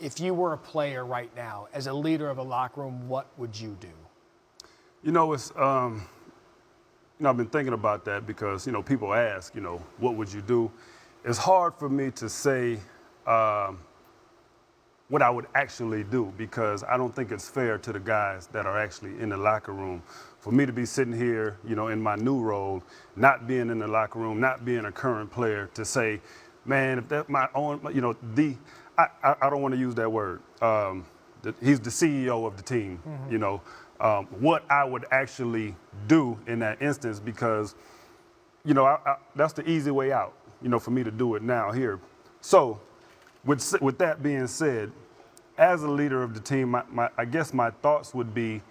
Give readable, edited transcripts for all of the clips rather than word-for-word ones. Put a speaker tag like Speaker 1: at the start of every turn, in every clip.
Speaker 1: if you were a player right now, as a leader of a locker room, what would you do?
Speaker 2: You know, it's I've been thinking about that because, people ask, what would you do? It's hard for me to say what I would actually do because I don't think it's fair to the guys that are actually in the locker room. For me to be sitting here, in my new role, not being in the locker room, not being a current player, to say, man, if that's my own, I don't want to use that word. He's the CEO of the team, what I would actually do in that instance because, that's the easy way out, for me to do it now here. So with that being said, as a leader of the team, I guess my thoughts would be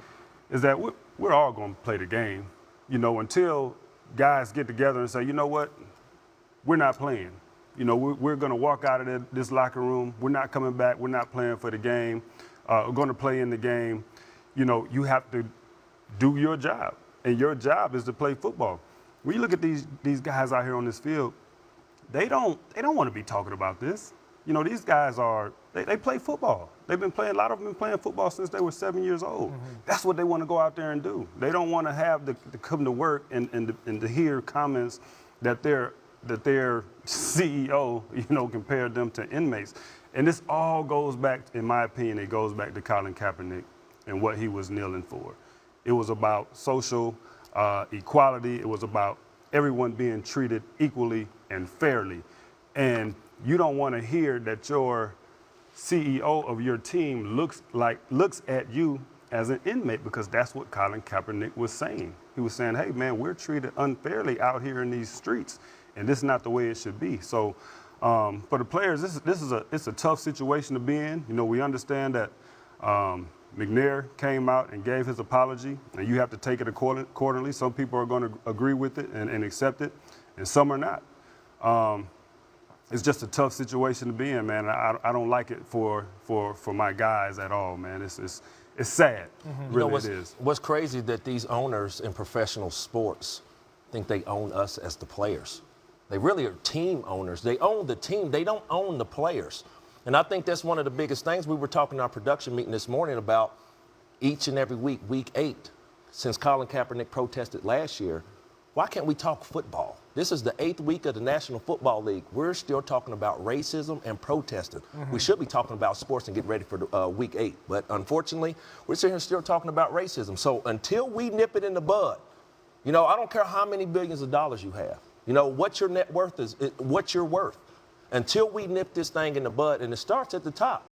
Speaker 2: is that we're all going to play the game, until guys get together and say, you know what, we're not playing. We're going to walk out of this locker room. We're not coming back. We're not playing for the game. We're going to play in the game. You have to do your job, and your job is to play football. When you look at these guys out here on this field, they don't want to be talking about this. These guys they play football. They've been playing, a lot of them have been playing football since they were 7 years old. That's what they want to go out there and do. They don't want to have to come to work and to hear comments that their CEO, compared them to inmates. And this all goes back, in my opinion, it goes back to Colin Kaepernick and what he was kneeling for. It was about social equality. It was about everyone being treated equally and fairly. And you don't want to hear that your CEO of your team looks at you as an inmate, because that's what Colin Kaepernick was saying. He was saying, hey, man, we're treated unfairly out here in these streets, and this is not the way it should be. So for the players, it's a tough situation to be in. We understand that McNair came out and gave his apology, and you have to take it accordingly. Some people are going to agree with it and accept it, and some are not. It's just a tough situation to be in, man. I don't like it for my guys at all, man. It's sad, really it is.
Speaker 3: What's crazy that these owners in professional sports think they own us as the players. They really are team owners. They own the team. They don't own the players. And I think that's one of the biggest things. We were talking in our production meeting this morning about each and every week, week 8, since Colin Kaepernick protested last year. Why can't we talk football? This is the 8th week of the National Football League. We're still talking about racism and protesting. We should be talking about sports and get ready for week 8. But unfortunately, we're sitting here still talking about racism. So until we nip it in the bud, I don't care how many billions of dollars you have. What your net worth is, what you're worth. Until we nip this thing in the bud, and it starts at the top.